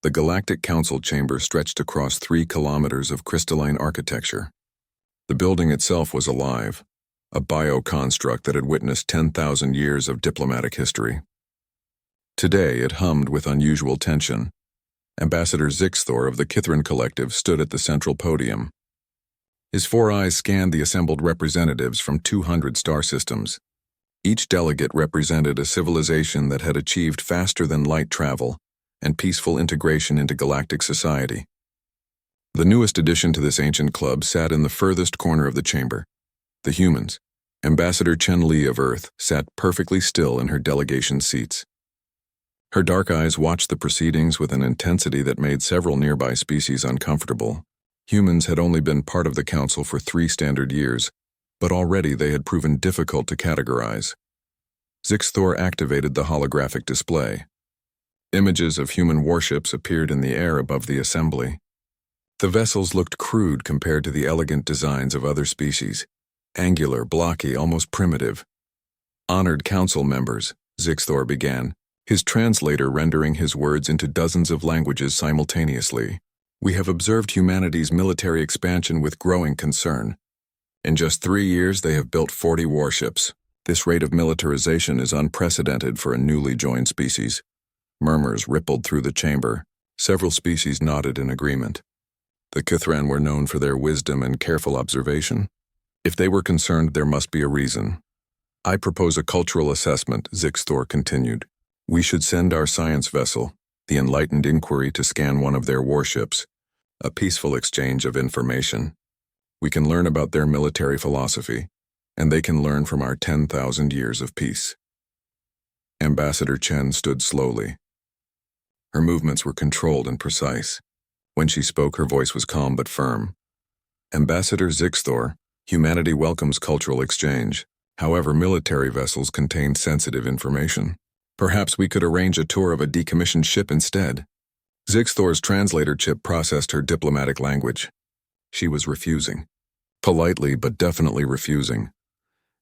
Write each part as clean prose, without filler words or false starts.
The Galactic Council chamber stretched across 3 kilometers of crystalline architecture. The building itself was alive, a bioconstruct that had witnessed 10,000 years of diplomatic history. Today it hummed with unusual tension. Ambassador Zixthor of the Kithrin Collective stood at the central podium. His 4 eyes scanned the assembled representatives from 200 star systems. Each delegate represented a civilization that had achieved faster-than-light travel and peaceful integration into galactic society. The newest addition to this ancient club sat in the furthest corner of the chamber. The humans. Ambassador Chen Li of Earth sat perfectly still in her delegation seats. Her dark eyes watched the proceedings with an intensity that made several nearby species uncomfortable. Humans had only been part of the council for 3 standard years, but already they had proven difficult to categorize. Zixthor activated the holographic display. Images of human warships appeared in the air above the assembly. The vessels looked crude compared to the elegant designs of other species. Angular, blocky, almost primitive. Honored council members, Zixthor began, his translator rendering his words into dozens of languages simultaneously. We have observed humanity's military expansion with growing concern. In just 3 years, they have built 40 warships. This rate of militarization is unprecedented for a newly joined species. Murmurs rippled through the chamber. Several species nodded in agreement. The Kithran were known for their wisdom and careful observation. If they were concerned, there must be a reason. I propose a cultural assessment, Zixthor continued. We should send our science vessel, the Enlightened Inquiry, to scan one of their warships. A peaceful exchange of information. We can learn about their military philosophy, and they can learn from our 10,000 years of peace. Ambassador Chen stood slowly. Her movements were controlled and precise. When she spoke, her voice was calm but firm. Ambassador Zixthor, humanity welcomes cultural exchange. However, military vessels contain sensitive information. Perhaps we could arrange a tour of a decommissioned ship instead. Zixthor's translator chip processed her diplomatic language. She was refusing. Politely, but definitely refusing.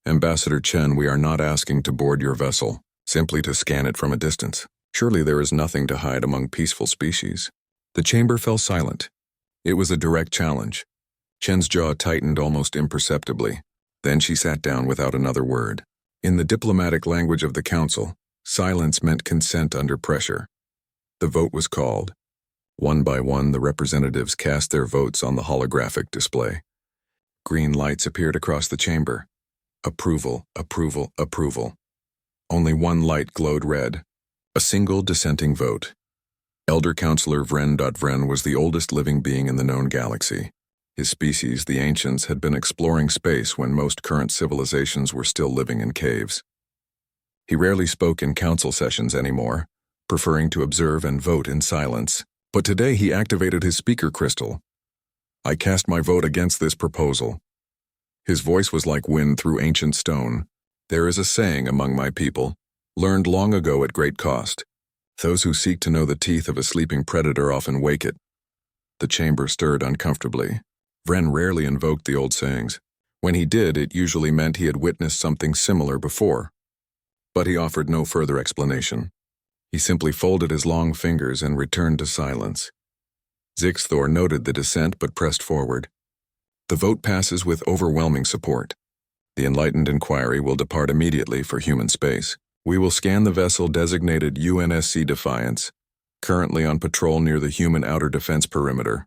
Ambassador Chen, we are not asking to board your vessel, simply to scan it from a distance. Surely there is nothing to hide among peaceful species. The chamber fell silent. It was a direct challenge. Chen's jaw tightened almost imperceptibly. Then she sat down without another word. In the diplomatic language of the council, silence meant consent under pressure. The vote was called. One by one, the representatives cast their votes on the holographic display. Green lights appeared across the chamber. Approval, approval, approval. Only one light glowed red. A single dissenting vote. Elder Counselor Vren was the oldest living being in the known galaxy. His species, the Ancients, had been exploring space when most current civilizations were still living in caves. He rarely spoke in council sessions anymore, preferring to observe and vote in silence. But today he activated his speaker crystal. I cast my vote against this proposal. His voice was like wind through ancient stone. There is a saying among my people, learned long ago at great cost. Those who seek to know the teeth of a sleeping predator often wake it. The chamber stirred uncomfortably. Vren rarely invoked the old sayings. When he did, it usually meant he had witnessed something similar before. But he offered no further explanation. He simply folded his long fingers and returned to silence. Zixthor noted the dissent but pressed forward. The vote passes with overwhelming support. The Enlightened Inquiry will depart immediately for human space. We will scan the vessel designated UNSC Defiance, currently on patrol near the human outer defense perimeter.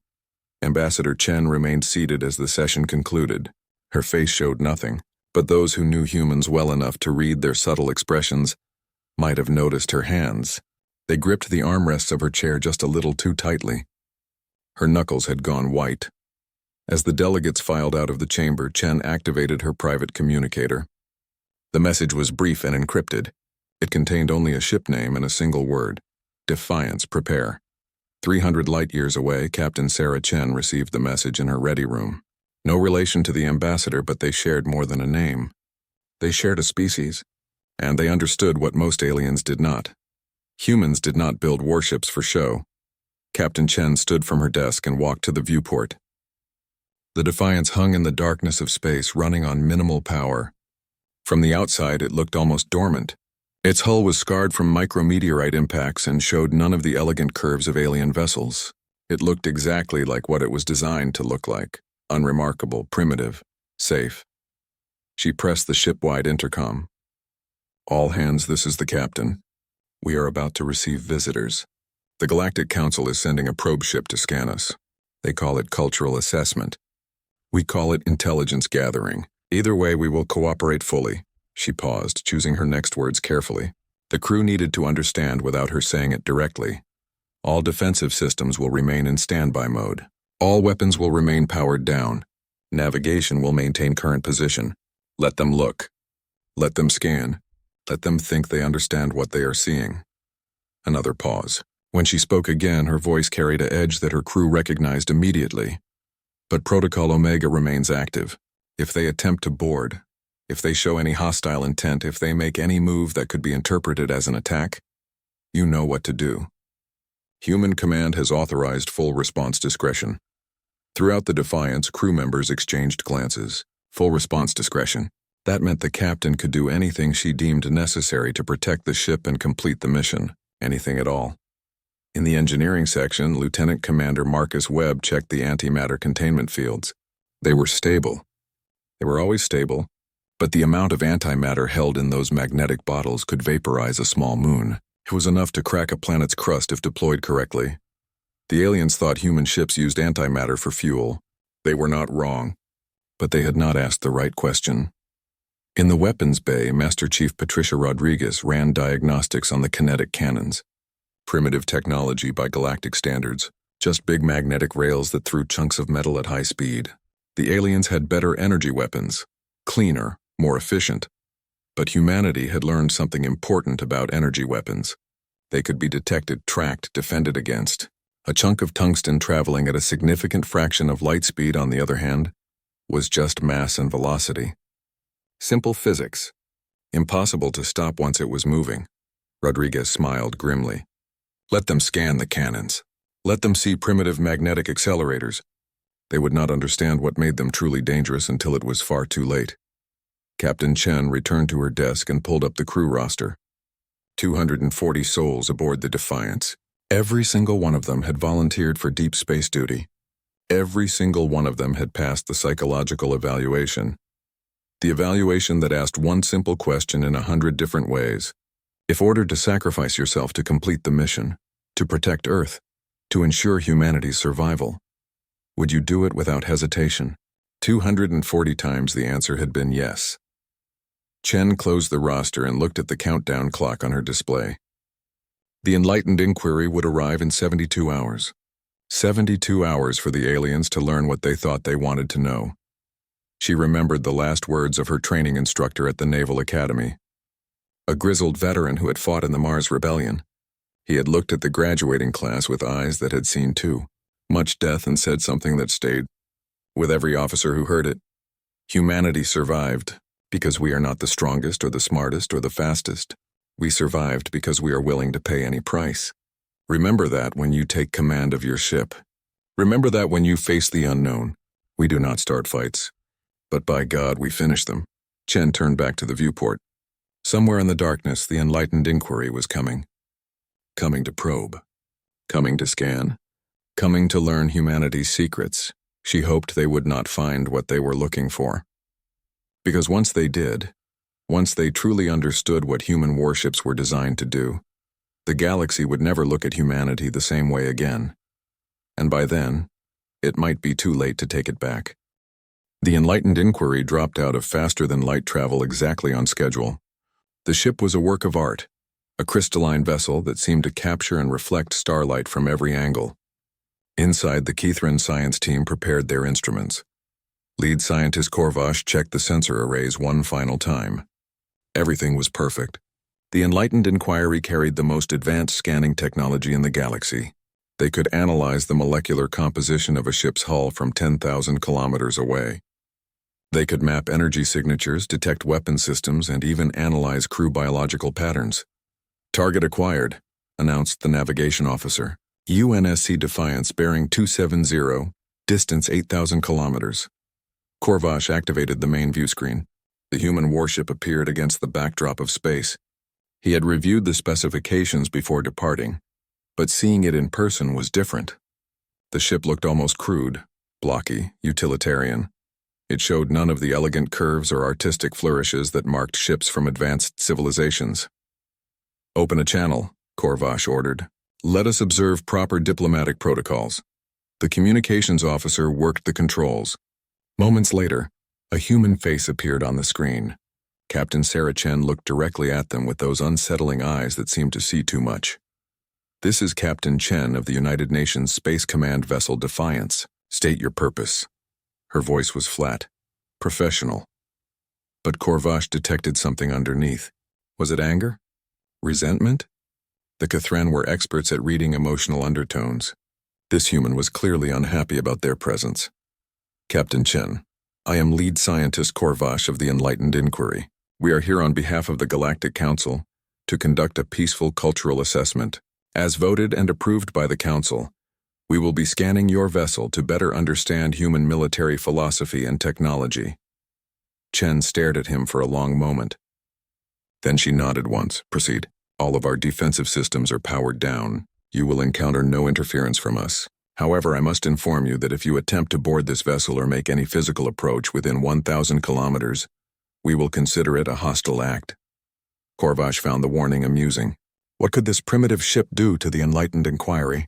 Ambassador Chen remained seated as the session concluded. Her face showed nothing, but those who knew humans well enough to read their subtle expressions might have noticed her hands. They gripped the armrests of her chair just a little too tightly. Her knuckles had gone white. As the delegates filed out of the chamber, Chen activated her private communicator. The message was brief and encrypted. It contained only a ship name and a single word. Defiance, prepare. 300 light-years away, Captain Sarah Chen received the message in her ready room. No relation to the ambassador, but they shared more than a name. They shared a species, and they understood what most aliens did not. Humans did not build warships for show. Captain Chen stood from her desk and walked to the viewport. The Defiance hung in the darkness of space, running on minimal power. From the outside, it looked almost dormant. Its hull was scarred from micrometeorite impacts and showed none of the elegant curves of alien vessels. It looked exactly like what it was designed to look like: unremarkable, primitive, safe. She pressed the ship-wide intercom. "All hands, this is the captain. We are about to receive visitors. The Galactic Council is sending a probe ship to scan us. They call it cultural assessment. We call it intelligence gathering. Either way, we will cooperate fully." She paused, choosing her next words carefully. The crew needed to understand without her saying it directly. All defensive systems will remain in standby mode. All weapons will remain powered down. Navigation will maintain current position. Let them look. Let them scan. Let them think they understand what they are seeing. Another pause. When she spoke again, her voice carried an edge that her crew recognized immediately. "But Protocol Omega remains active. If they attempt to board, if they show any hostile intent, if they make any move that could be interpreted as an attack, you know what to do. Human Command has authorized full response discretion." Throughout the Defiance, crew members exchanged glances. Full response discretion. That meant the captain could do anything she deemed necessary to protect the ship and complete the mission. Anything at all. In the engineering section, Lieutenant Commander Marcus Webb checked the antimatter containment fields. They were stable. They were always stable, but the amount of antimatter held in those magnetic bottles could vaporize a small moon. It was enough to crack a planet's crust if deployed correctly. The aliens thought human ships used antimatter for fuel. They were not wrong, but they had not asked the right question. In the weapons bay, Master Chief Patricia Rodriguez ran diagnostics on the kinetic cannons. Primitive technology by galactic standards, just big magnetic rails that threw chunks of metal at high speed. The aliens had better energy weapons, cleaner, more efficient. But humanity had learned something important about energy weapons. They could be detected, tracked, defended against. A chunk of tungsten traveling at a significant fraction of light speed, on the other hand, was just mass and velocity. Simple physics. Impossible to stop once it was moving. Rodriguez smiled grimly. Let them scan the cannons. Let them see primitive magnetic accelerators. They would not understand what made them truly dangerous until it was far too late. Captain Chen returned to her desk and pulled up the crew roster. 240 souls aboard the Defiance. Every single one of them had volunteered for deep space duty. Every single one of them had passed the psychological evaluation. The evaluation that asked one simple question in 100 different ways. If ordered to sacrifice yourself to complete the mission, to protect Earth, to ensure humanity's survival, would you do it without hesitation? 240 times the answer had been yes. Chen closed the roster and looked at the countdown clock on her display. The enlightened inquiry would arrive in 72 hours. 72 hours for the aliens to learn what they thought they wanted to know. She remembered the last words of her training instructor at the Naval Academy. A grizzled veteran who had fought in the Mars Rebellion. He had looked at the graduating class with eyes that had seen too much death and said something that stayed with every officer who heard it. Humanity survived because we are not the strongest or the smartest or the fastest. We survived because we are willing to pay any price. Remember that when you take command of your ship. Remember that when you face the unknown. We do not start fights, but by God, we finish them. Chen turned back to the viewport. Somewhere in the darkness, the enlightened inquiry was coming. Coming to probe. Coming to scan. Coming to learn humanity's secrets. She hoped they would not find what they were looking for. Because once they did, once they truly understood what human warships were designed to do, the galaxy would never look at humanity the same way again. And by then, it might be too late to take it back. The enlightened inquiry dropped out of faster-than-light travel exactly on schedule. The ship was a work of art, a crystalline vessel that seemed to capture and reflect starlight from every angle. Inside, the Kithran science team prepared their instruments. Lead scientist Korvash checked the sensor arrays one final time. Everything was perfect. The enlightened inquiry carried the most advanced scanning technology in the galaxy. They could analyze the molecular composition of a ship's hull from 10,000 kilometers away. They could map energy signatures, detect weapon systems, and even analyze crew biological patterns. Target acquired, announced the navigation officer. UNSC Defiance bearing 270, distance 8,000 kilometers. Korvash activated the main view screen. The human warship appeared against the backdrop of space. He had reviewed the specifications before departing, but seeing it in person was different. The ship looked almost crude, blocky, utilitarian. It showed none of the elegant curves or artistic flourishes that marked ships from advanced civilizations. "Open a channel," Korvash ordered. "Let us observe proper diplomatic protocols." The communications officer worked the controls. Moments later, a human face appeared on the screen. Captain Sarah Chen looked directly at them with those unsettling eyes that seemed to see too much. "This is Captain Chen of the United Nations Space Command vessel Defiance. State your purpose." Her voice was flat, professional. But Korvash detected something underneath. Was it anger? Resentment? The K'Thran were experts at reading emotional undertones. This human was clearly unhappy about their presence. "Captain Chen, I am lead scientist Korvash of the Enlightened Inquiry. We are here on behalf of the Galactic Council to conduct a peaceful cultural assessment. As voted and approved by the Council, we will be scanning your vessel to better understand human military philosophy and technology." Chen stared at him for a long moment. Then she nodded once. "Proceed. All of our defensive systems are powered down. You will encounter no interference from us. However, I must inform you that if you attempt to board this vessel or make any physical approach within 1,000 kilometers, we will consider it a hostile act." Korvash found the warning amusing. What could this primitive ship do to the Enlightened Inquiry?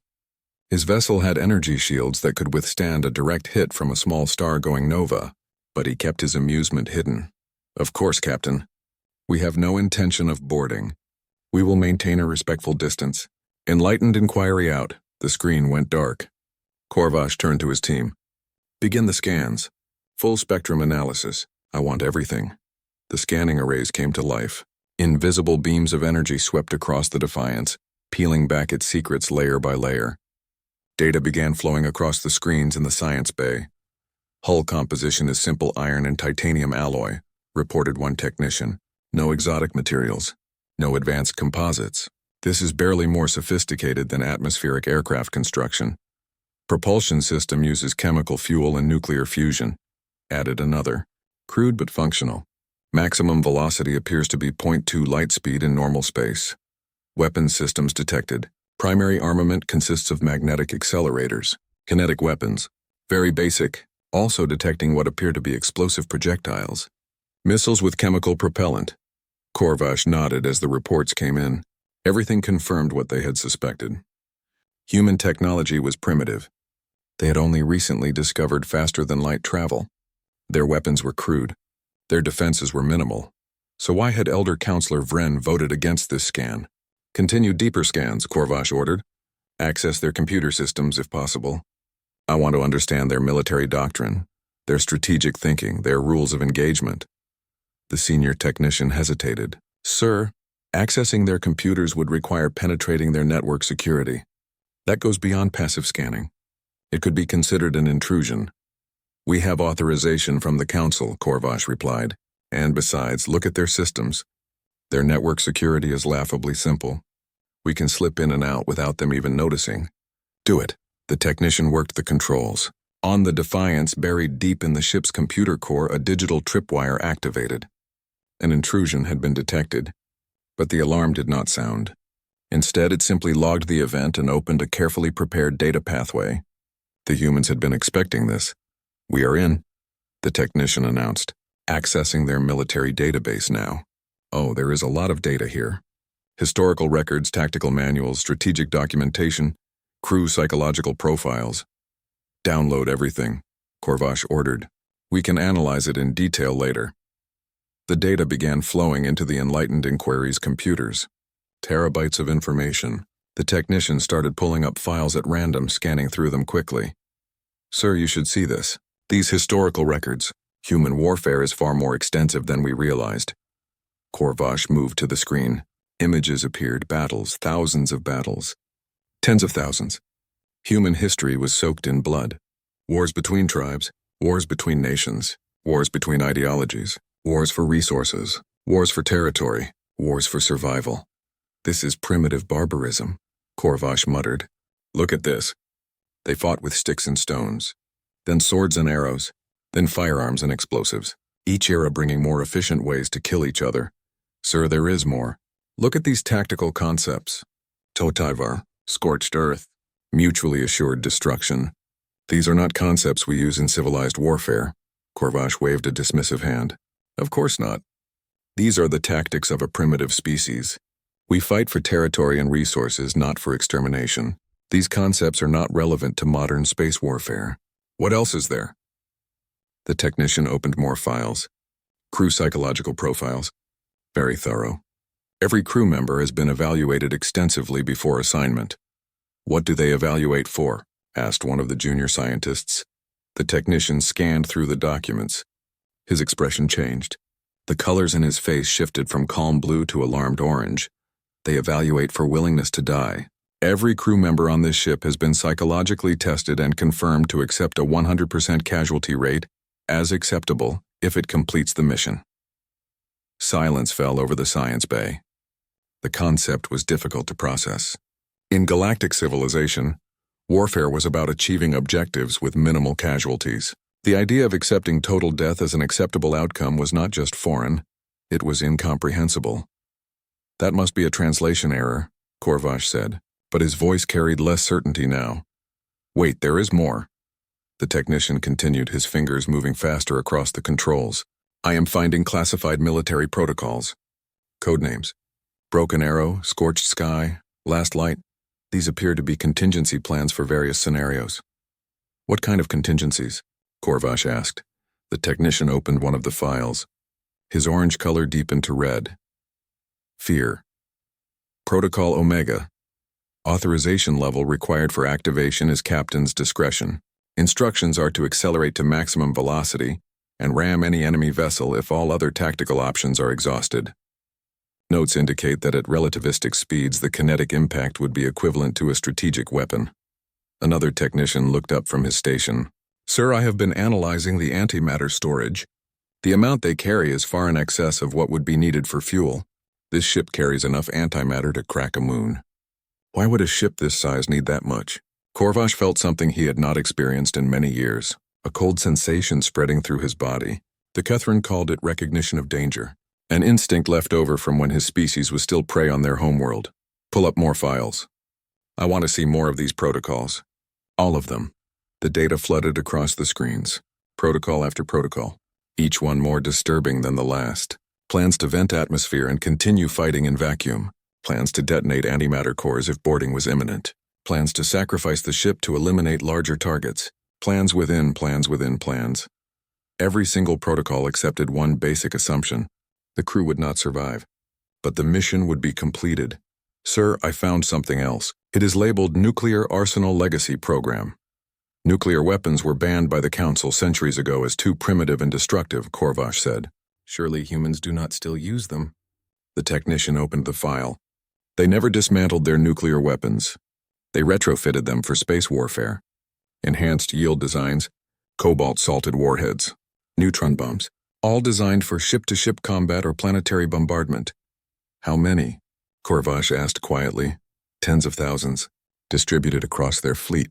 His vessel had energy shields that could withstand a direct hit from a small star going nova, but he kept his amusement hidden. "Of course, Captain. We have no intention of boarding. We will maintain a respectful distance." Enlightened Inquiry out. The screen went dark. Korvash turned to his team. "Begin the scans. Full spectrum analysis. I want everything." The scanning arrays came to life. Invisible beams of energy swept across the Defiance, peeling back its secrets layer by layer. Data began flowing across the screens in the science bay. "Hull composition is simple iron and titanium alloy," reported one technician. "No exotic materials. No advanced composites. This is barely more sophisticated than atmospheric aircraft construction. Propulsion system uses chemical fuel and nuclear fusion," added another. "Crude but functional. Maximum velocity appears to be 0.2 light speed in normal space. Weapons systems detected. Primary armament consists of magnetic accelerators. Kinetic weapons. Very basic, also detecting what appear to be explosive projectiles. Missiles with chemical propellant." Korvash nodded as the reports came in. Everything confirmed what they had suspected. Human technology was primitive. They had only recently discovered faster-than-light travel. Their weapons were crude. Their defenses were minimal. So why had Elder Counselor Vren voted against this scan? "Continue deeper scans," Korvash ordered. "Access their computer systems if possible. I want to understand their military doctrine, their strategic thinking, their rules of engagement." The senior technician hesitated. "Sir, accessing their computers would require penetrating their network security. That goes beyond passive scanning. It could be considered an intrusion." "We have authorization from the Council," Korvash replied. "And besides, look at their systems. Their network security is laughably simple. We can slip in and out without them even noticing." "Do it." The technician worked the controls. On the Defiance, buried deep in the ship's computer core, a digital tripwire activated. An intrusion had been detected, but the alarm did not sound. Instead, it simply logged the event and opened a carefully prepared data pathway. The humans had been expecting this. "We are in," the technician announced, accessing their military database now. "Oh, there is a lot of data here. Historical records, tactical manuals, strategic documentation, crew psychological profiles. Download everything," Korvash ordered. "We can analyze it in detail later." The data began flowing into the Enlightened Inquiry's computers. Terabytes of information. The technician started pulling up files at random, scanning through them quickly. "Sir, you should see this. These historical records. Human warfare is far more extensive than we realized." Korvash moved to the screen. Images appeared, battles, thousands of battles. Tens of thousands. Human history was soaked in blood. Wars between tribes, wars between nations, wars between ideologies, wars for resources, wars for territory, wars for survival. "This is primitive barbarism," Korvash muttered. "Look at this." They fought with sticks and stones, then swords and arrows, then firearms and explosives, each era bringing more efficient ways to kill each other. "Sir, there is more. Look at these tactical concepts. Totivar, scorched earth, mutually assured destruction. These are not concepts we use in civilized warfare. Corvash waved a dismissive hand. Of course not. These are the tactics of a primitive species. We fight for territory and resources, not for extermination. These concepts are not relevant to modern space warfare. What else is there? The technician opened more files. Crew psychological profiles. Very thorough. Every crew member has been evaluated extensively before assignment. What do they evaluate for? Asked one of the junior scientists. The technician scanned through the documents. His expression changed. The colors in his face shifted from calm blue to alarmed orange. They evaluate for willingness to die. Every crew member on this ship has been psychologically tested and confirmed to accept a 100% casualty rate as acceptable if it completes the mission. Silence fell over the science bay. The concept was difficult to process. In galactic civilization, warfare was about achieving objectives with minimal casualties. The idea of accepting total death as an acceptable outcome was not just foreign, it was incomprehensible. That must be a translation error, Corvash said, but his voice carried less certainty now. Wait, there is more. The technician continued, his fingers moving faster across the controls. I am finding classified military protocols. Codenames. Broken Arrow, Scorched Sky, Last Light. These appear to be contingency plans for various scenarios. What kind of contingencies? Corvash asked. The technician opened one of the files. His orange color deepened to red. Fear. Protocol Omega. Authorization level required for activation is captain's discretion. Instructions are to accelerate to maximum velocity and ram any enemy vessel if all other tactical options are exhausted. Notes indicate that at relativistic speeds the kinetic impact would be equivalent to a strategic weapon. Another technician looked up from his station. Sir, I have been analyzing the antimatter storage. The amount they carry is far in excess of what would be needed for fuel. This ship carries enough antimatter to crack a moon. Why would a ship this size need that much? Corvash felt something he had not experienced in many years, a cold sensation spreading through his body. The Kethran called it recognition of danger, an instinct left over from when his species was still prey on their homeworld. Pull up more files. I want to see more of these protocols. All of them. The data flooded across the screens, protocol after protocol, each one more disturbing than the last. Plans to vent atmosphere and continue fighting in vacuum. Plans to detonate antimatter cores if boarding was imminent. Plans to sacrifice the ship to eliminate larger targets. Plans within plans within plans. Every single protocol accepted one basic assumption. The crew would not survive. But the mission would be completed. Sir, I found something else. It is labeled Nuclear Arsenal Legacy Program. Nuclear weapons were banned by the Council centuries ago as too primitive and destructive, Corvash said. Surely humans do not still use them. The technician opened the file. They never dismantled their nuclear weapons. They retrofitted them for space warfare. Enhanced yield designs, cobalt-salted warheads, neutron bombs, all designed for ship-to-ship combat or planetary bombardment. How many? Corvash asked quietly. Tens of thousands, distributed across their fleet.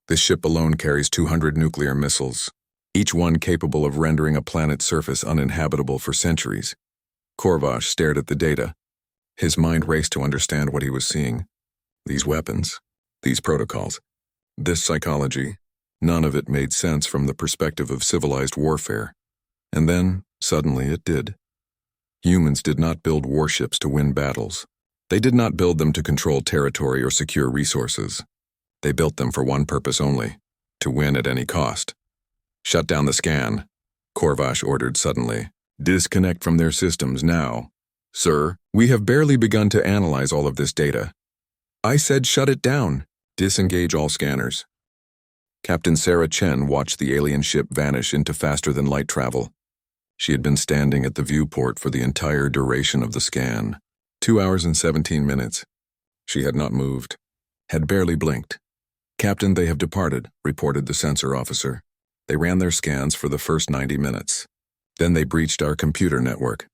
This ship alone carries 200 nuclear missiles, each one capable of rendering a planet's surface uninhabitable for centuries. Corvash stared at the data. His mind raced to understand what he was seeing. These weapons, these protocols, this psychology, none of it made sense from the perspective of civilized warfare. And then, suddenly, it did. Humans did not build warships to win battles. They did not build them to control territory or secure resources. They built them for one purpose only, to win at any cost. Shut down the scan, Corvash ordered suddenly. Disconnect from their systems now. Sir, we have barely begun to analyze all of this data. I said shut it down. Disengage all scanners. Captain Sarah Chen watched the alien ship vanish into faster-than-light travel. She had been standing at the viewport for the entire duration of the scan. 2 hours and 17 minutes. She had not moved, had barely blinked. Captain, they have departed, reported the sensor officer. They ran their scans for the first 90 minutes. Then they breached our computer network.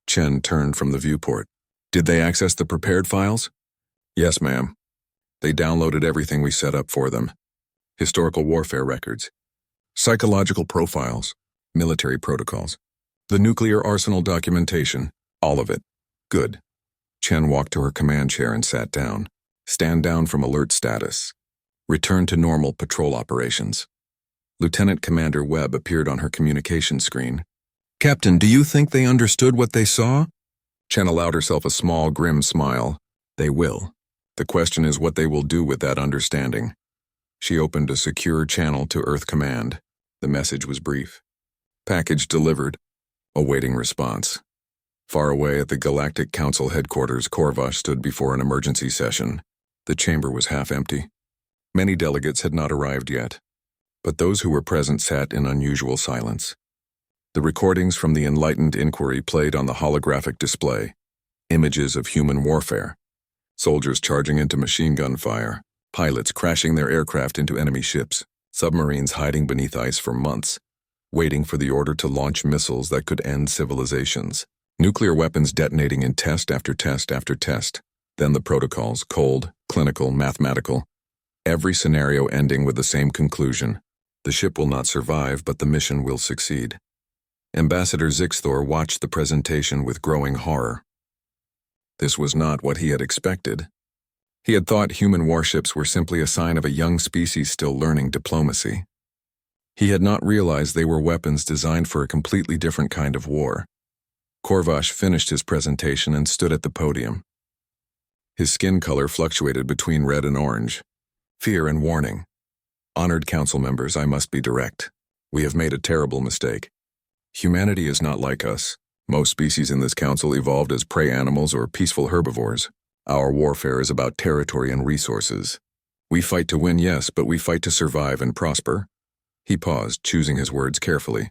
Chen turned from the viewport. Did they access the prepared files? Yes, ma'am. They downloaded everything we set up for them. Historical warfare records, psychological profiles, military protocols, the nuclear arsenal documentation, all of it. Good. Chen walked to her command chair and sat down. Stand down from alert status. Return to normal patrol operations. Lieutenant Commander Webb appeared on her communication screen. Captain, do you think they understood what they saw? Chen allowed herself a small, grim smile. They will. The question is what they will do with that understanding. She opened a secure channel to Earth Command. The message was brief. Package delivered. Awaiting response. Far away at the Galactic Council headquarters, Korvash stood before an emergency session. The chamber was half empty. Many delegates had not arrived yet, but those who were present sat in unusual silence. The recordings from the enlightened inquiry played on the holographic display. Images of human warfare. Soldiers charging into machine gun fire. Pilots crashing their aircraft into enemy ships. Submarines hiding beneath ice for months, waiting for the order to launch missiles that could end civilizations. Nuclear weapons detonating in test after test after test. Then the protocols, cold, clinical, mathematical. Every scenario ending with the same conclusion. The ship will not survive, but the mission will succeed. Ambassador Zixthor watched the presentation with growing horror. This was not what he had expected. He had thought human warships were simply a sign of a young species still learning diplomacy. He had not realized they were weapons designed for a completely different kind of war. Korvash finished his presentation and stood at the podium. His skin color fluctuated between red and orange. Fear and warning. Honored council members, I must be direct. We have made a terrible mistake. Humanity is not like us. Most species in this council evolved as prey animals or peaceful herbivores. Our warfare is about territory and resources. We fight to win, yes, but we fight to survive and prosper. He paused, choosing his words carefully.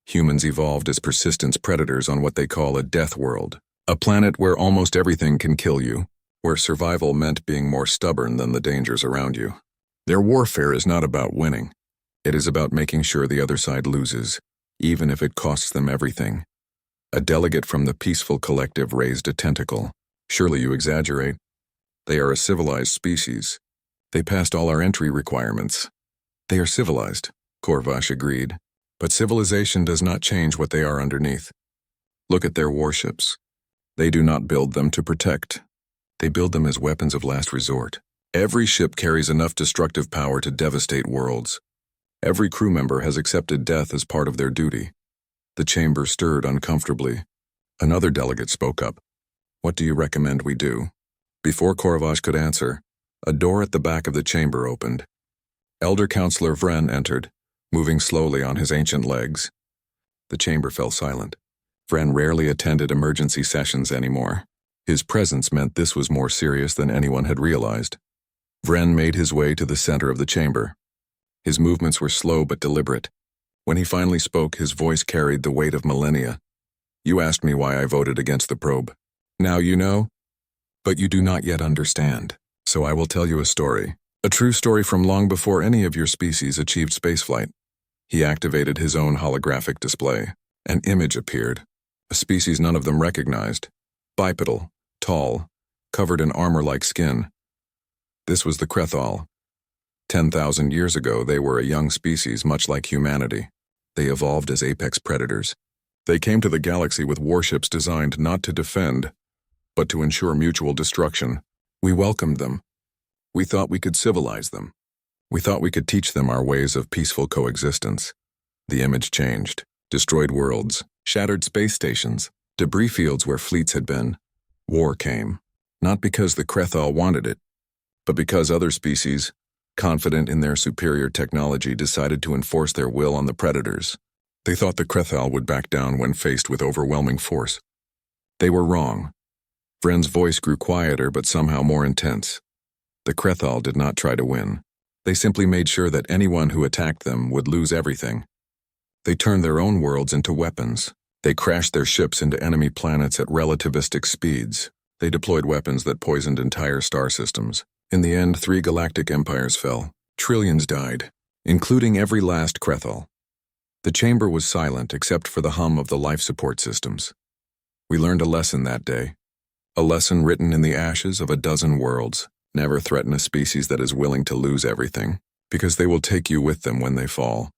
Humans evolved as persistence predators on what they call a death world. A planet where almost everything can kill you, where survival meant being more stubborn than the dangers around you. Their warfare is not about winning. It is about making sure the other side loses, even if it costs them everything. A delegate from the peaceful collective raised a tentacle. Surely you exaggerate. They are a civilized species. They passed all our entry requirements. They are civilized, Korvash agreed. But civilization does not change what they are underneath. Look at their warships. They do not build them to protect. They build them as weapons of last resort. Every ship carries enough destructive power to devastate worlds. Every crew member has accepted death as part of their duty. The chamber stirred uncomfortably. Another delegate spoke up. What do you recommend we do? Before Korvash could answer, a door at the back of the chamber opened. Elder Counselor Vren entered, moving slowly on his ancient legs. The chamber fell silent. Vren rarely attended emergency sessions anymore. His presence meant this was more serious than anyone had realized. Vren made his way to the center of the chamber. His movements were slow but deliberate. When he finally spoke, his voice carried the weight of millennia. You asked me why I voted against the probe. Now you know, but you do not yet understand. So I will tell you a story. A true story from long before any of your species achieved spaceflight. He activated his own holographic display. An image appeared. A species none of them recognized. Bipedal, tall, covered in armor-like skin. This was the Krethal. 10,000 years ago, they were a young species much like humanity. They evolved as apex predators. They came to the galaxy with warships designed not to defend, but to ensure mutual destruction. We welcomed them. We thought we could civilize them. We thought we could teach them our ways of peaceful coexistence. The image changed. Destroyed worlds, shattered space stations, debris fields where fleets had been. War came, not because the Krethal wanted it, but because other species, confident in their superior technology, decided to enforce their will on the predators. They thought the Krethal would back down when faced with overwhelming force. They were wrong. Vren's voice grew quieter but somehow more intense. The Krethal did not try to win. They simply made sure that anyone who attacked them would lose everything. They turned their own worlds into weapons. They crashed their ships into enemy planets at relativistic speeds. They deployed weapons that poisoned entire star systems. In the end, 3 galactic empires fell. Trillions died, including every last Krethal. The chamber was silent except for the hum of the life support systems. We learned a lesson that day. A lesson written in the ashes of a dozen worlds. Never threaten a species that is willing to lose everything, because they will take you with them when they fall.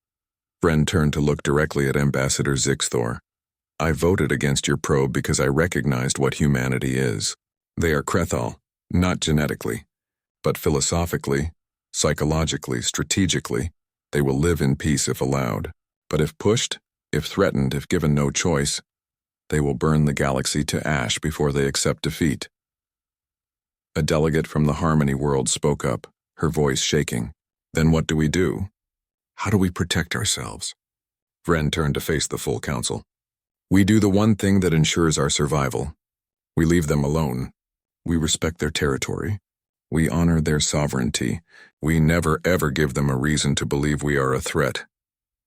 Vren turned to look directly at Ambassador Zixthor. I voted against your probe because I recognized what humanity is. They are Krethal, not genetically, but philosophically, psychologically, strategically, they will live in peace if allowed. But if pushed, if threatened, if given no choice, they will burn the galaxy to ash before they accept defeat. A delegate from the Harmony world spoke up, her voice shaking. Then what do we do? How do we protect ourselves? Vren turned to face the full council. We do the one thing that ensures our survival. We leave them alone. We respect their territory. We honor their sovereignty. We never ever give them a reason to believe we are a threat.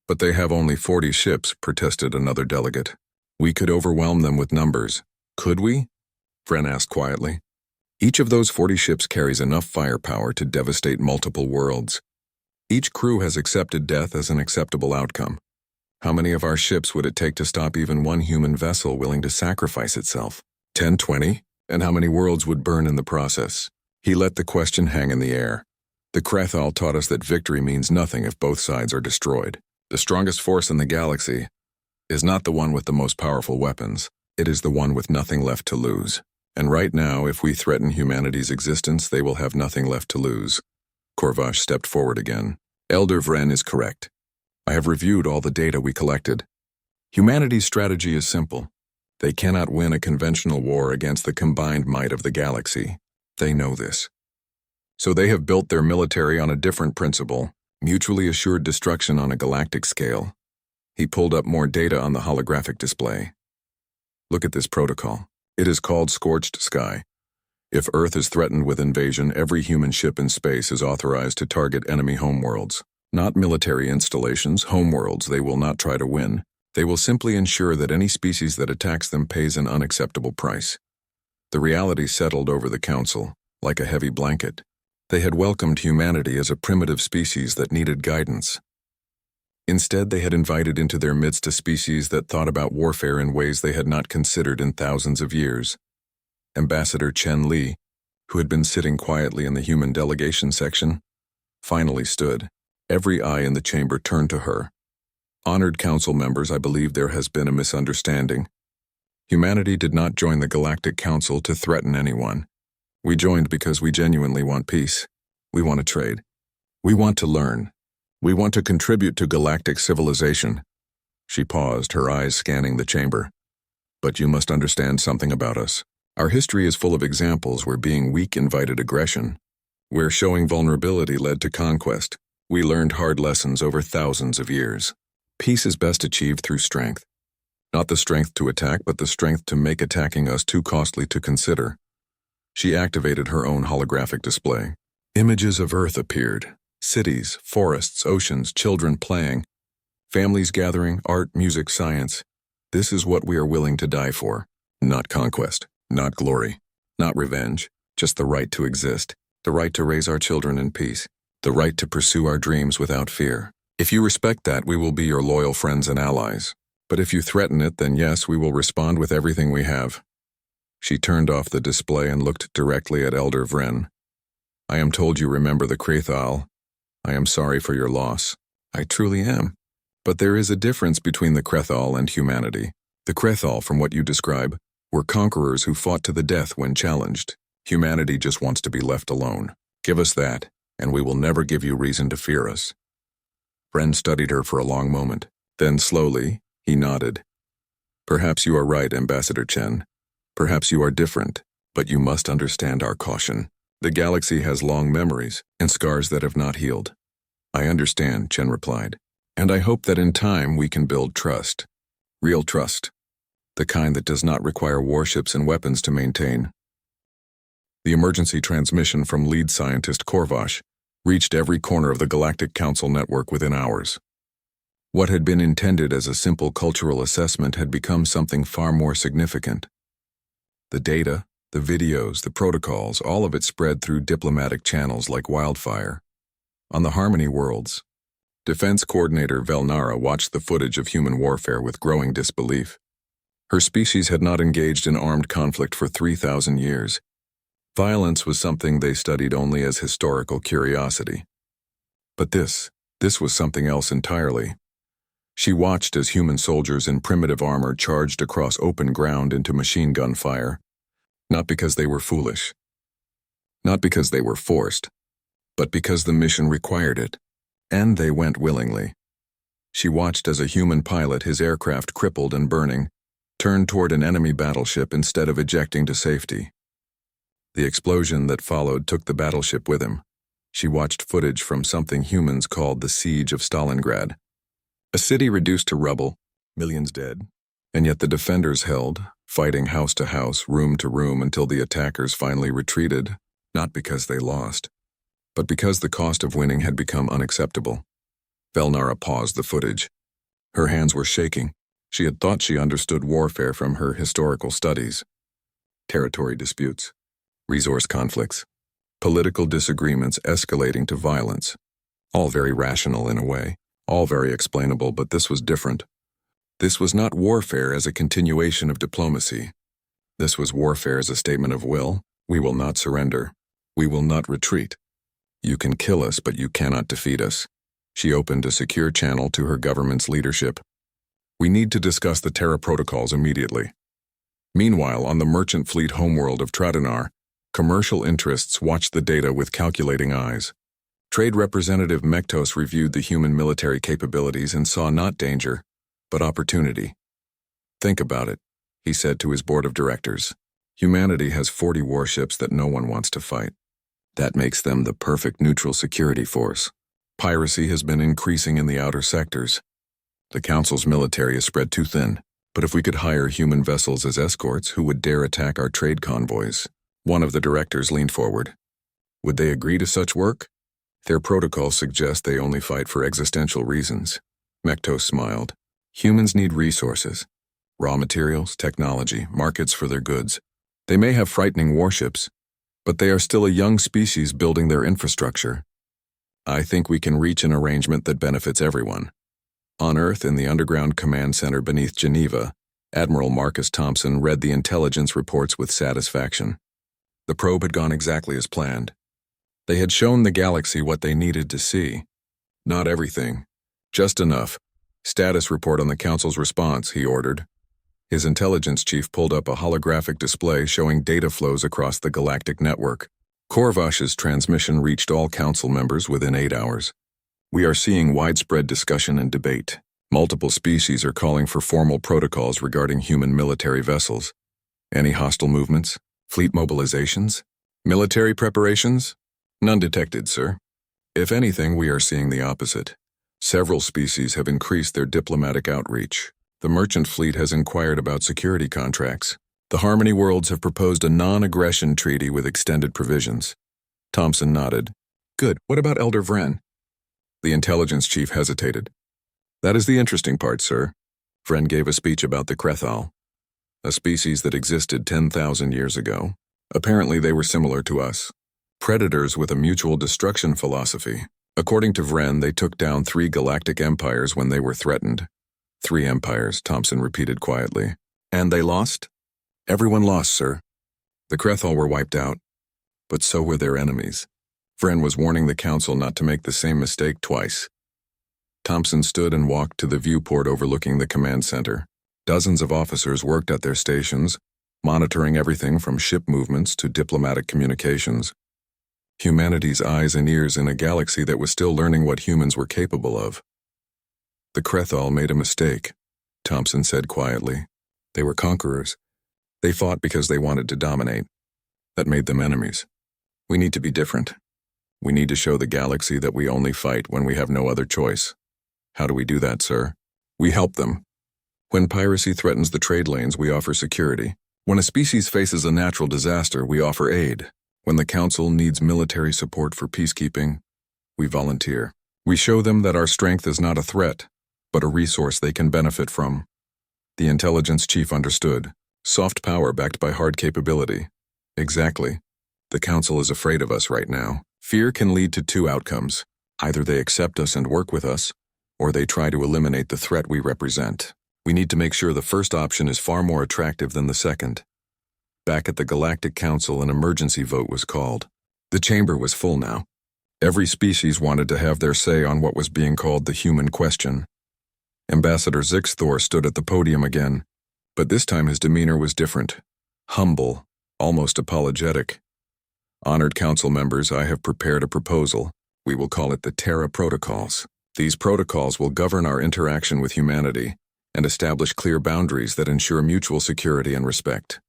But they have only 40 ships, protested another delegate. We could overwhelm them with numbers. Could we? Vren asked quietly. Each of those 40 ships carries enough firepower to devastate multiple worlds. Each crew has accepted death as an acceptable outcome. How many of our ships would it take to stop even one human vessel willing to sacrifice itself? 10, 20? And how many worlds would burn in the process? He let the question hang in the air. The Krethal taught us that victory means nothing if both sides are destroyed. The strongest force in the galaxy is not the one with the most powerful weapons. It is the one with nothing left to lose. And right now, if we threaten humanity's existence, they will have nothing left to lose. Korvash stepped forward again. Elder Vren is correct. I have reviewed all the data we collected. Humanity's strategy is simple. They cannot win a conventional war against the combined might of the galaxy. They know this. So they have built their military on a different principle, mutually assured destruction on a galactic scale. He pulled up more data on the holographic display. Look at this protocol. It is called Scorched Sky. If Earth is threatened with invasion, every human ship in space is authorized to target enemy homeworlds. Not military installations, homeworlds they will not try to win. They will simply ensure that any species that attacks them pays an unacceptable price. The reality settled over the council, like a heavy blanket. They had welcomed humanity as a primitive species that needed guidance. Instead, they had invited into their midst a species that thought about warfare in ways they had not considered in thousands of years. Ambassador Chen Li, who had been sitting quietly in the human delegation section, finally stood. Every eye in the chamber turned to her. Honored council members, I believe there has been a misunderstanding. Humanity did not join the Galactic Council to threaten anyone. We joined because we genuinely want peace. We want to trade. We want to learn. We want to contribute to galactic civilization. She paused, her eyes scanning the chamber. But you must understand something about us. Our history is full of examples where being weak invited aggression, where showing vulnerability led to conquest. We learned hard lessons over thousands of years. Peace is best achieved through strength. Not the strength to attack, but the strength to make attacking us too costly to consider. She activated her own holographic display. Images of Earth appeared. Cities, forests, oceans, children playing, families gathering, art, music, science. This is what we are willing to die for. Not conquest, not glory, not revenge, just the right to exist, the right to raise our children in peace, the right to pursue our dreams without fear. If you respect that, we will be your loyal friends and allies. But if you threaten it, then yes, we will respond with everything we have. She turned off the display and looked directly at Elder Vren. I am told you remember the Krethal. I am sorry for your loss. I truly am. But there is a difference between the Krethal and humanity. The Krethal, from what you describe, were conquerors who fought to the death when challenged. Humanity just wants to be left alone. Give us that, and we will never give you reason to fear us. Vren studied her for a long moment. Then slowly, he nodded. Perhaps you are right, Ambassador Chen. Perhaps you are different, but you must understand our caution. The galaxy has long memories and scars that have not healed. I understand, Chen replied, and I hope that in time we can build trust. Real trust. The kind that does not require warships and weapons to maintain. The emergency transmission from lead scientist Korvash reached every corner of the Galactic Council network within hours. What had been intended as a simple cultural assessment had become something far more significant. The data, the videos, the protocols, all of it spread through diplomatic channels like wildfire. On the Harmony worlds, Defense Coordinator Velnara watched the footage of human warfare with growing disbelief. Her species had not engaged in armed conflict for 3,000 years. Violence was something they studied only as historical curiosity. But this was something else entirely. She watched as human soldiers in primitive armor charged across open ground into machine gun fire. Not because they were foolish. Not because they were forced, but because the mission required it. And they went willingly. She watched as a human pilot, his aircraft crippled and burning, turned toward an enemy battleship instead of ejecting to safety. The explosion that followed took the battleship with him. She watched footage from something humans called the Siege of Stalingrad. A city reduced to rubble, millions dead, and yet the defenders held, fighting house to house, room to room until the attackers finally retreated, not because they lost, but because the cost of winning had become unacceptable. Velnara paused the footage. Her hands were shaking. She had thought she understood warfare from her historical studies. Territory disputes, resource conflicts, political disagreements escalating to violence. All very rational in a way, all very explainable, but this was different. This was not warfare as a continuation of diplomacy. This was warfare as a statement of will. We will not surrender. We will not retreat. You can kill us, but you cannot defeat us. She opened a secure channel to her government's leadership. We need to discuss the Terra protocols immediately. Meanwhile, on the merchant fleet homeworld of Tradanar, commercial interests watched the data with calculating eyes. Trade Representative Mektos reviewed the human military capabilities and saw not danger, but opportunity. Think about it, he said to his board of directors. Humanity has 40 warships that no one wants to fight. That makes them the perfect neutral security force. Piracy has been increasing in the outer sectors. The Council's military is spread too thin, but if we could hire human vessels as escorts, who would dare attack our trade convoys? One of the directors leaned forward. Would they agree to such work? Their protocols suggest they only fight for existential reasons. Mektos smiled. Humans need resources. Raw materials, technology, markets for their goods. They may have frightening warships, but they are still a young species building their infrastructure. I think we can reach an arrangement that benefits everyone. On Earth, in the underground command center beneath Geneva, Admiral Marcus Thompson read the intelligence reports with satisfaction. The probe had gone exactly as planned. They had shown the galaxy what they needed to see. Not everything, just enough. Status report on the Council's response, he ordered. His intelligence chief pulled up a holographic display showing data flows across the galactic network. Korvash's transmission reached all Council members within 8 hours. We are seeing widespread discussion and debate. Multiple species are calling for formal protocols regarding human military vessels. Any hostile movements? Fleet mobilizations? Military preparations? None detected, sir. If anything, we are seeing the opposite. Several species have increased their diplomatic outreach. The merchant fleet has inquired about security contracts. The Harmony Worlds have proposed a non-aggression treaty with extended provisions. Thompson nodded. Good. What about Elder Vren? The intelligence chief hesitated. That is the interesting part, sir. Vren gave a speech about the Krethal, a species that existed 10,000 years ago. Apparently they were similar to us. Predators with a mutual destruction philosophy. According to Vren, they took down 3 galactic empires when they were threatened. 3 empires, Thompson repeated quietly. And they lost? Everyone lost, sir. The Krethal were wiped out, but so were their enemies. Vren was warning the Council not to make the same mistake twice. Thompson stood and walked to the viewport overlooking the command center. Dozens of officers worked at their stations, monitoring everything from ship movements to diplomatic communications. Humanity's eyes and ears in a galaxy that was still learning what humans were capable of. The Krethal made a mistake, Thompson said quietly. They were conquerors. They fought because they wanted to dominate. That made them enemies. We need to be different. We need to show the galaxy that we only fight when we have no other choice. How do we do that, sir? We help them. When piracy threatens the trade lanes, we offer security. When a species faces a natural disaster, we offer aid. When the Council needs military support for peacekeeping, we volunteer. We show them that our strength is not a threat, but a resource they can benefit from. The intelligence chief understood. Soft power backed by hard capability. Exactly. The Council is afraid of us right now. Fear can lead to 2 outcomes. Either they accept us and work with us, or they try to eliminate the threat we represent. We need to make sure the first option is far more attractive than the second. Back at the Galactic Council, an emergency vote was called. The chamber was full now. Every species wanted to have their say on what was being called the human question. Ambassador Zixthor stood at the podium again, but this time his demeanor was different. Humble, almost apologetic. Honored council members, I have prepared a proposal. We will call it the Terra Protocols. These protocols will govern our interaction with humanity and establish clear boundaries that ensure mutual security and respect.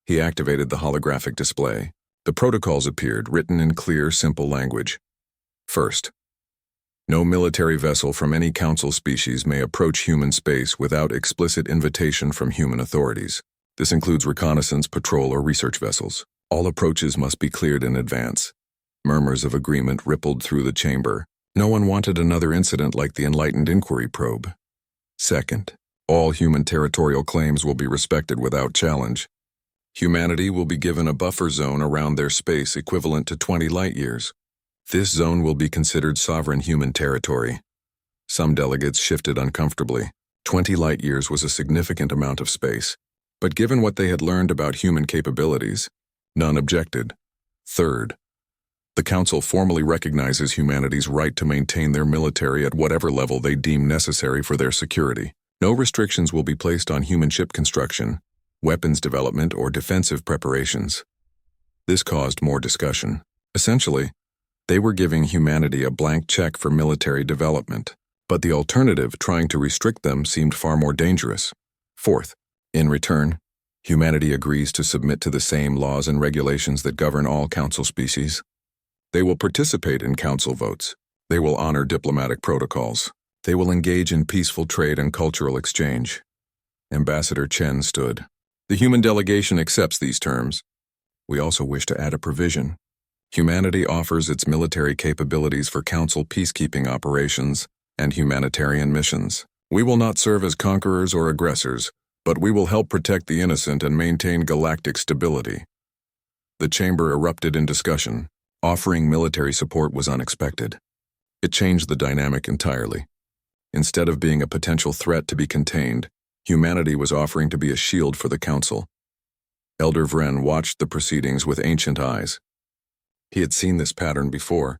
He activated the holographic display. The protocols appeared, written in clear, simple language. First, no military vessel from any council species may approach human space without explicit invitation from human authorities. This includes reconnaissance, patrol, or research vessels. All approaches must be cleared in advance. Murmurs of agreement rippled through the chamber. No one wanted another incident like the Enlightened Inquiry probe. Second, all human territorial claims will be respected without challenge. Humanity will be given a buffer zone around their space equivalent to 20 light-years. This zone will be considered sovereign human territory. Some delegates shifted uncomfortably. 20 light-years was a significant amount of space, but given what they had learned about human capabilities, none objected. Third, the Council formally recognizes humanity's right to maintain their military at whatever level they deem necessary for their security. No restrictions will be placed on human ship construction, weapons development, or defensive preparations. This caused more discussion. Essentially, they were giving humanity a blank check for military development, but the alternative, trying to restrict them, seemed far more dangerous. Fourth, in return, humanity agrees to submit to the same laws and regulations that govern all Council species. They will participate in Council votes. They will honor diplomatic protocols. They will engage in peaceful trade and cultural exchange. Ambassador Chen stood. The human delegation accepts these terms. We also wish to add a provision. Humanity offers its military capabilities for Council peacekeeping operations and humanitarian missions. We will not serve as conquerors or aggressors, but we will help protect the innocent and maintain galactic stability. The chamber erupted in discussion. Offering military support was unexpected. It changed the dynamic entirely. Instead of being a potential threat to be contained, humanity was offering to be a shield for the Council. Elder Vren watched the proceedings with ancient eyes. He had seen this pattern before.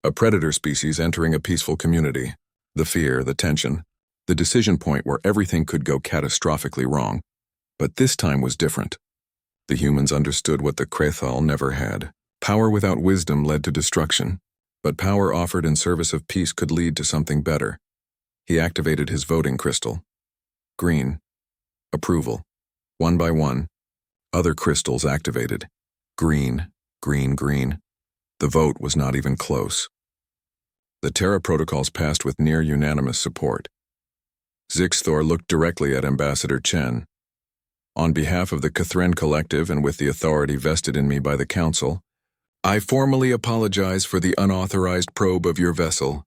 A predator species entering a peaceful community. The fear, the tension, the decision point where everything could go catastrophically wrong. But this time was different. The humans understood what the Krethal never had. Power without wisdom led to destruction, but power offered in service of peace could lead to something better. He activated his voting crystal. Green. Approval. One by one, other crystals activated. Green, green, green. The vote was not even close. The Terra Protocols passed with near unanimous support. Zixthor looked directly at Ambassador Chen. On behalf of the Cathren Collective and with the authority vested in me by the Council, I formally apologize for the unauthorized probe of your vessel.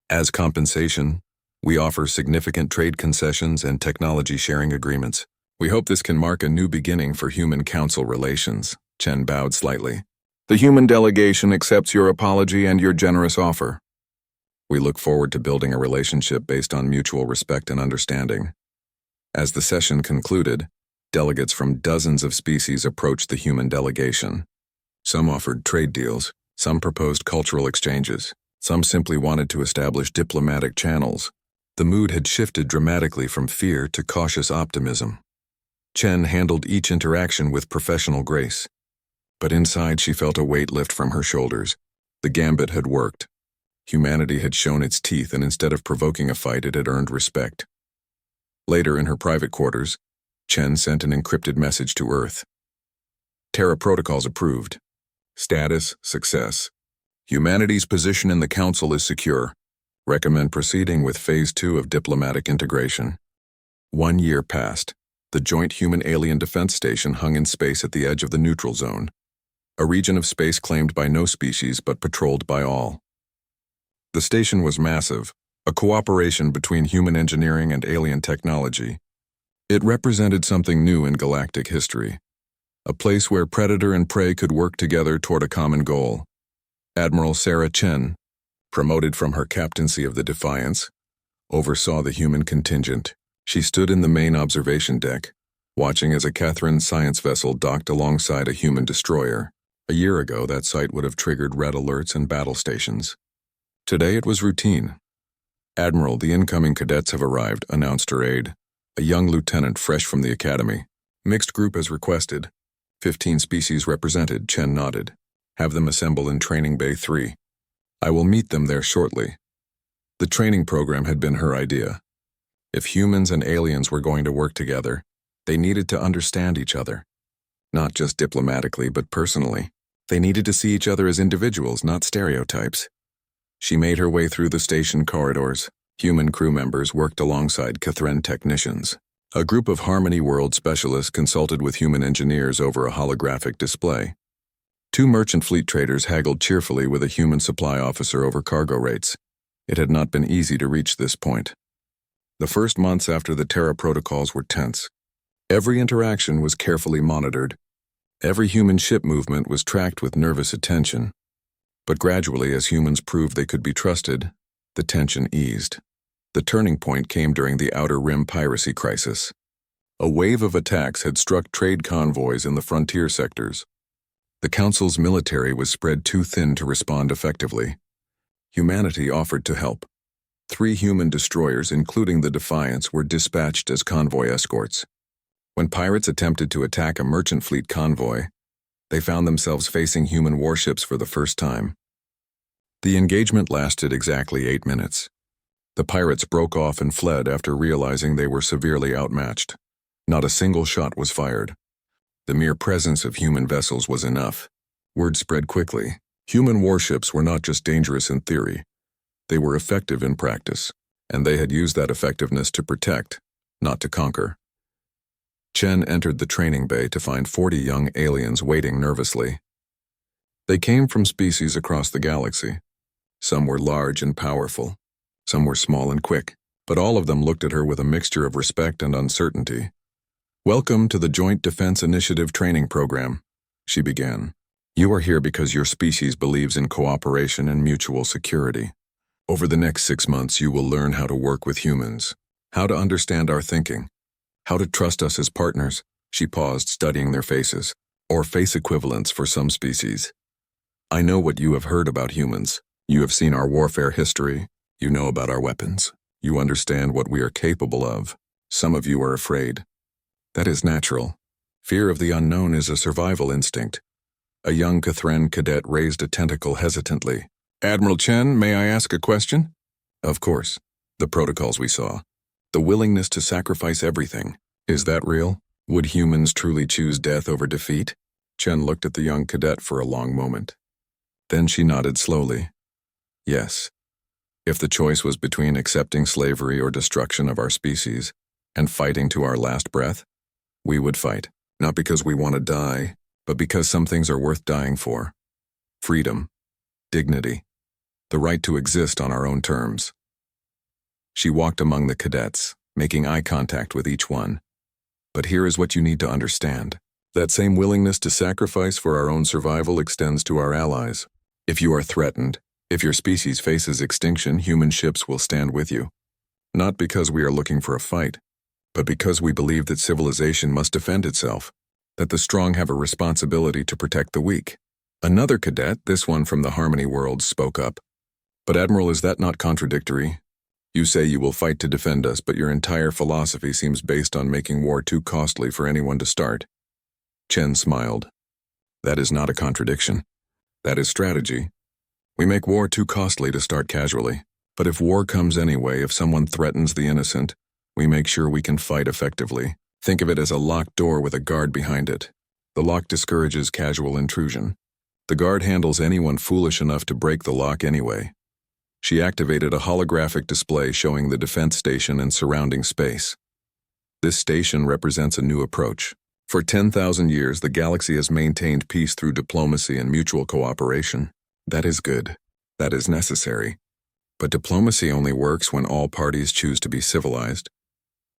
As compensation, we offer significant trade concessions and technology sharing agreements. We hope this can mark a new beginning for human-Council relations. Chen bowed slightly. The human delegation accepts your apology and your generous offer. We look forward to building a relationship based on mutual respect and understanding. As the session concluded, delegates from dozens of species approached the human delegation. Some offered trade deals, some proposed cultural exchanges, some simply wanted to establish diplomatic channels. The mood had shifted dramatically from fear to cautious optimism. Chen handled each interaction with professional grace. But inside she felt a weight lift from her shoulders. The gambit had worked. Humanity had shown its teeth, and instead of provoking a fight, it had earned respect. Later, in her private quarters, Chen sent an encrypted message to Earth. Terra Protocols approved. Status, success. Humanity's position in the Council is secure. Recommend proceeding with Phase 2 of diplomatic integration. 1 year passed. The Joint Human-Alien Defense Station hung in space at the edge of the neutral zone, a region of space claimed by no species but patrolled by all. The station was massive, a cooperation between human engineering and alien technology. It represented something new in galactic history, a place where predator and prey could work together toward a common goal. Admiral Sarah Chen, promoted from her captaincy of the Defiance, oversaw the human contingent. She stood in the main observation deck, watching as a Cathren science vessel docked alongside a human destroyer. A year ago, that sight would have triggered red alerts and battle stations. Today it was routine. Admiral, the incoming cadets have arrived, announced her aide, a young lieutenant fresh from the academy. Mixed group as requested. 15 species represented, Chen nodded. Have them assemble in Training Bay 3. I will meet them there shortly. The training program had been her idea. If humans and aliens were going to work together, they needed to understand each other. Not just diplomatically, but personally. They needed to see each other as individuals, not stereotypes. She made her way through the station corridors. Human crew members worked alongside Cathren technicians. A group of Harmony World specialists consulted with human engineers over a holographic display. 2 merchant fleet traders haggled cheerfully with a human supply officer over cargo rates. It had not been easy to reach this point. The first months after the Terra protocols were tense. Every interaction was carefully monitored. Every human ship movement was tracked with nervous attention. But gradually, as humans proved they could be trusted, the tension eased. The turning point came during the Outer Rim piracy crisis. A wave of attacks had struck trade convoys in the frontier sectors. The Council's military was spread too thin to respond effectively. Humanity offered to help. 3 human destroyers, including the Defiance, were dispatched as convoy escorts. When pirates attempted to attack a merchant fleet convoy, they found themselves facing human warships for the first time. The engagement lasted exactly 8 minutes. The pirates broke off and fled after realizing they were severely outmatched. Not a single shot was fired. The mere presence of human vessels was enough. Word spread quickly. Human warships were not just dangerous in theory. They were effective in practice, and they had used that effectiveness to protect, not to conquer. Chen entered the training bay to find 40 young aliens waiting nervously. They came from species across the galaxy. Some were large and powerful. Some were small and quick, but all of them looked at her with a mixture of respect and uncertainty. Welcome to the Joint Defense Initiative training program, she began. You are here because your species believes in cooperation and mutual security. Over the next 6 months, you will learn how to work with humans, how to understand our thinking, how to trust us as partners. She paused, studying their faces, or face equivalents for some species. I know what you have heard about humans. You have seen our warfare history. You know about our weapons. You understand what we are capable of. Some of you are afraid. That is natural. Fear of the unknown is a survival instinct. A young Cathren cadet raised a tentacle hesitantly. Admiral Chen, may I ask a question? Of course. The protocols we saw. The willingness to sacrifice everything. Is that real? Would humans truly choose death over defeat? Chen looked at the young cadet for a long moment. Then she nodded slowly. Yes. If the choice was between accepting slavery or destruction of our species, and fighting to our last breath, we would fight, not because we want to die, but because some things are worth dying for. Freedom, dignity, the right to exist on our own terms. She walked among the cadets, making eye contact with each one. But here is what you need to understand. That same willingness to sacrifice for our own survival extends to our allies. If you are threatened, if your species faces extinction, human ships will stand with you. Not because we are looking for a fight, but because we believe that civilization must defend itself, that the strong have a responsibility to protect the weak. Another cadet, this one from the Harmony World, spoke up. But Admiral, is that not contradictory? You say you will fight to defend us, but your entire philosophy seems based on making war too costly for anyone to start. Chen smiled. That is not a contradiction. That is strategy. We make war too costly to start casually. But if war comes anyway, if someone threatens the innocent, we make sure we can fight effectively. Think of it as a locked door with a guard behind it. The lock discourages casual intrusion. The guard handles anyone foolish enough to break the lock anyway. She activated a holographic display showing the defense station and surrounding space. This station represents a new approach. For 10,000 years, the galaxy has maintained peace through diplomacy and mutual cooperation. That is good. That is necessary. But diplomacy only works when all parties choose to be civilized.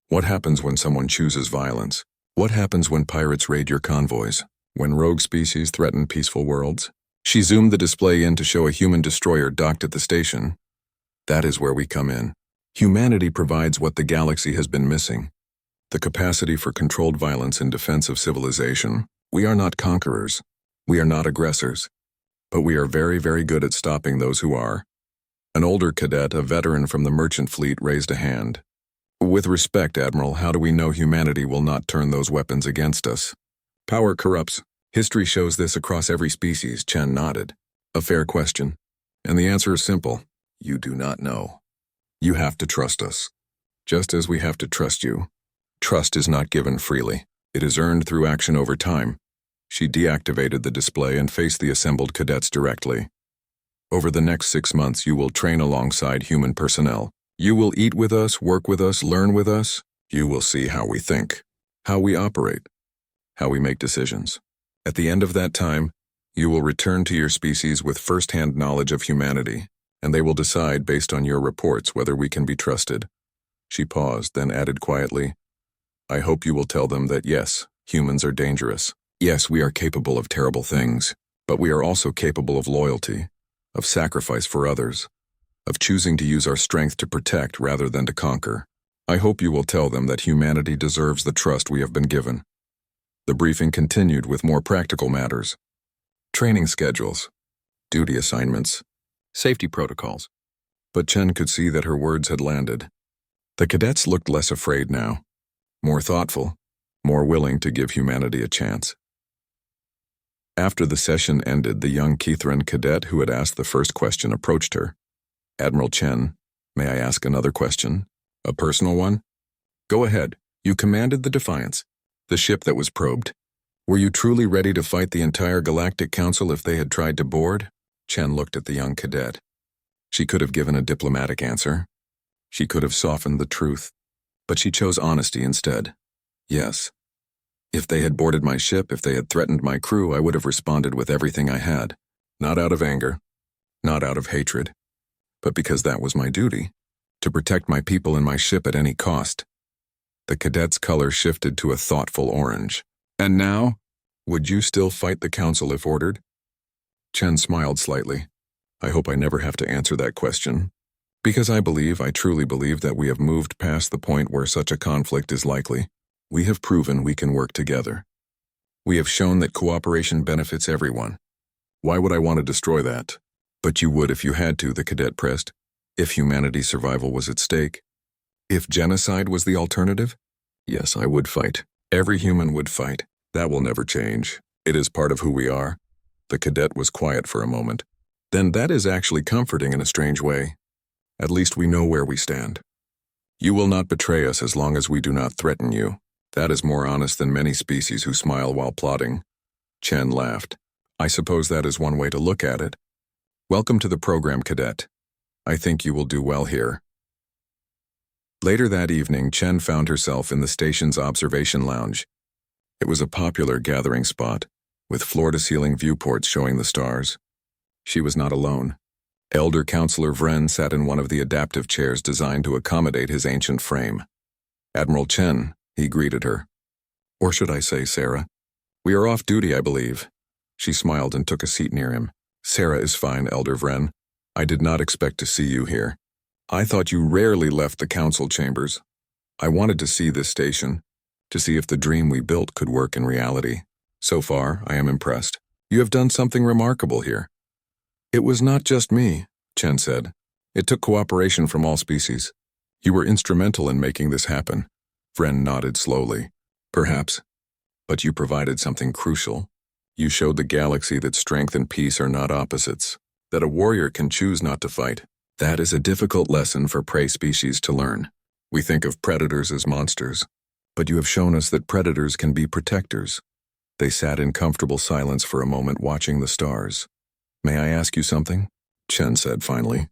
What happens when someone chooses violence? What happens when pirates raid your convoys? When rogue species threaten peaceful worlds? She zoomed the display in to show a human destroyer docked at the station. That is where we come in. Humanity provides what the galaxy has been missing. The capacity for controlled violence in defense of civilization. We are not conquerors. We are not aggressors. But we are very, very good at stopping those who are. An older cadet, a veteran from the merchant fleet, raised a hand. With respect, Admiral, how do we know humanity will not turn those weapons against us? Power corrupts. History shows this across every species, Chen nodded. A fair question. And the answer is simple. You do not know. You have to trust us. Just as we have to trust you. Trust is not given freely. It is earned through action over time. She deactivated the display and faced the assembled cadets directly. Over the next 6 months, you will train alongside human personnel. You will eat with us, work with us, learn with us. You will see how we think, how we operate, how we make decisions. At the end of that time, you will return to your species with first-hand knowledge of humanity, and they will decide based on your reports whether we can be trusted. She paused, then added quietly, I hope you will tell them that yes, humans are dangerous. Yes, we are capable of terrible things, but we are also capable of loyalty, of sacrifice for others, of choosing to use our strength to protect rather than to conquer. I hope you will tell them that humanity deserves the trust we have been given. The briefing continued with more practical matters. Training schedules, duty assignments, safety protocols. But Chen could see that her words had landed. The cadets looked less afraid now, more thoughtful, more willing to give humanity a chance. After the session ended, the young Kithran cadet who had asked the first question approached her. Admiral Chen, may I ask another question? A personal one? Go ahead. You commanded the Defiance, the ship that was probed. Were you truly ready to fight the entire Galactic Council if they had tried to board? Chen looked at the young cadet. She could have given a diplomatic answer. She could have softened the truth. But she chose honesty instead. Yes. If they had boarded my ship, if they had threatened my crew, I would have responded with everything I had. Not out of anger, not out of hatred, but because that was my duty, to protect my people and my ship at any cost. The cadet's color shifted to a thoughtful orange. And now, would you still fight the council if ordered? Chen smiled slightly. I hope I never have to answer that question. Because I truly believe that we have moved past the point where such a conflict is likely. We have proven we can work together. We have shown that cooperation benefits everyone. Why would I want to destroy that? But you would if you had to, the cadet pressed. If humanity's survival was at stake. If genocide was the alternative? Yes, I would fight. Every human would fight. That will never change. It is part of who we are. The cadet was quiet for a moment. Then that is actually comforting in a strange way. At least we know where we stand. You will not betray us as long as we do not threaten you. That is more honest than many species who smile while plotting. Chen laughed. I suppose that is one way to look at it. Welcome to the program, cadet. I think you will do well here. Later that evening, Chen found herself in the station's observation lounge. It was a popular gathering spot, with floor-to-ceiling viewports showing the stars. She was not alone. Elder Counselor Vren sat in one of the adaptive chairs designed to accommodate his ancient frame. Admiral Chen, he greeted her. Or should I say Sarah? We are off duty, I believe. She smiled and took a seat near him. Sarah is fine, Elder Vren. I did not expect to see you here. I thought you rarely left the council chambers. I wanted to see this station, to see if the dream we built could work in reality. So far, I am impressed. You have done something remarkable here. It was not just me, Chen said. It took cooperation from all species. You were instrumental in making this happen. Vren nodded slowly. Perhaps. But you provided something crucial. You showed the galaxy that strength and peace are not opposites, that a warrior can choose not to fight. That is a difficult lesson for prey species to learn. We think of predators as monsters, but you have shown us that predators can be protectors. They sat in comfortable silence for a moment watching the stars. May I ask you something? Chen said finally.